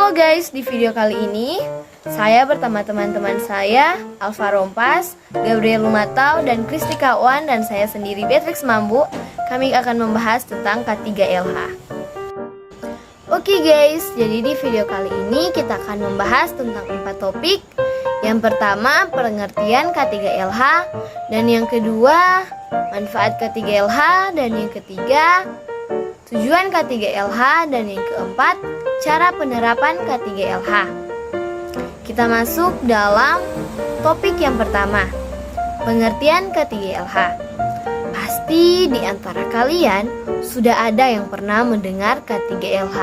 Halo guys, di video kali ini saya bersama teman-teman saya Alfa Rompas, Gabriel Lumatau, dan Kristika Wan, dan saya sendiri Beatrix Mambu. Kami akan membahas tentang K3LH. Oke guys, jadi di video kali ini kita akan membahas tentang 4 topik. Yang pertama, pengertian K3LH, dan yang kedua, manfaat K3LH, dan yang ketiga, tujuan K3LH, dan yang keempat, cara penerapan K3LH. Kita masuk dalam topik yang pertama, pengertian K3LH. Pasti di antara kalian sudah ada yang pernah mendengar K3LH.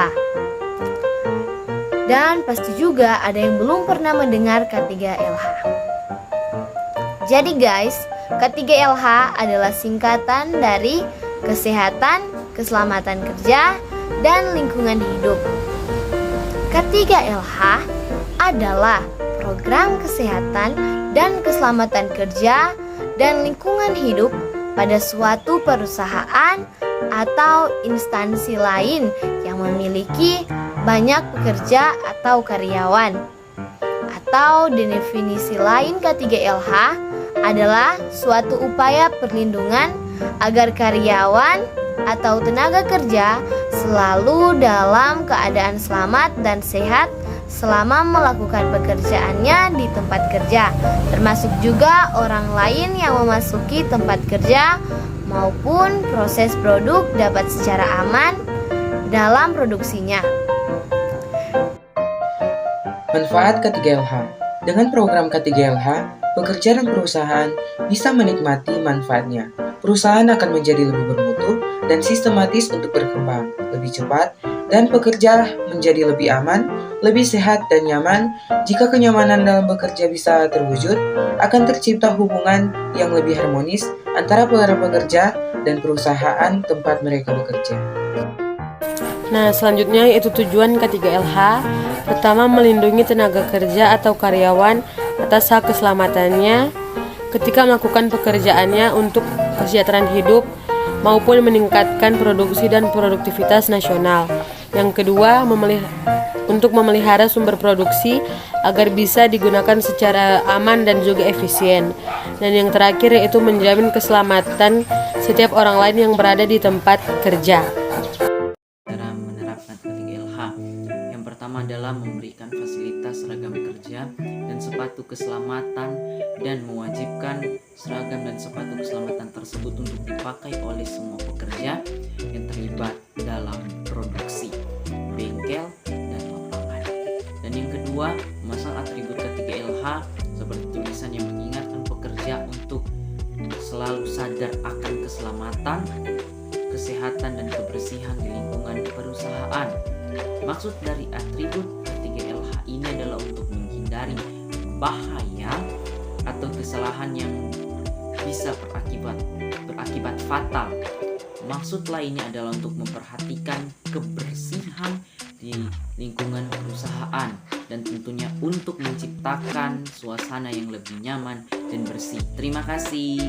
Dan pasti juga ada yang belum pernah mendengar K3LH. Jadi guys, K3LH adalah singkatan dari kesehatan, keselamatan kerja, dan lingkungan hidup. K3LH adalah program kesehatan dan keselamatan kerja dan lingkungan hidup pada suatu perusahaan atau instansi lain yang memiliki banyak pekerja atau karyawan. Atau definisi lain K3LH adalah suatu upaya perlindungan agar karyawan atau tenaga kerja selalu dalam keadaan selamat dan sehat selama melakukan pekerjaannya di tempat kerja, termasuk juga orang lain yang memasuki tempat kerja maupun proses produk dapat secara aman dalam produksinya. Manfaat K3LH. Dengan program K3LH, pekerja dan perusahaan bisa menikmati manfaatnya. Perusahaan akan menjadi lebih bermutu dan sistematis untuk berkembang lebih cepat, dan pekerja menjadi lebih aman, lebih sehat dan nyaman. Jika kenyamanan dalam bekerja bisa terwujud, akan tercipta hubungan yang lebih harmonis antara para pekerja dan perusahaan tempat mereka bekerja. Nah, selanjutnya yaitu tujuan K3LH. Pertama, melindungi tenaga kerja atau karyawan atas hak keselamatannya ketika melakukan pekerjaannya untuk kesejahteraan hidup maupun meningkatkan produksi dan produktivitas nasional. Yang kedua, untuk memelihara sumber produksi agar bisa digunakan secara aman dan juga efisien. Dan yang terakhir yaitu menjamin keselamatan setiap orang lain yang berada di tempat kerja. Cara menerapkan K3LH. Yang pertama adalah memberikan fasilitas seragam kerja dan sepatu keselamatan, dan mewajibkan seragam dan sepatu keselamatan tersebut untuk dipakai oleh semua pekerja yang terlibat dalam produksi, bengkel, dan lapangan. Dan yang kedua, memasang atribut K3LH seperti tulisan yang mengingatkan pekerja untuk selalu sadar akan keselamatan, kesehatan, dan kebersihan di lingkungan perusahaan. Maksud dari atribut K3LH ini adalah untuk menghindari bahaya atau kesalahan yang bisa berakibat fatal. Maksud lainnya adalah untuk memperhatikan kebersihan di lingkungan perusahaan, dan tentunya untuk menciptakan suasana yang lebih nyaman dan bersih. Terima kasih.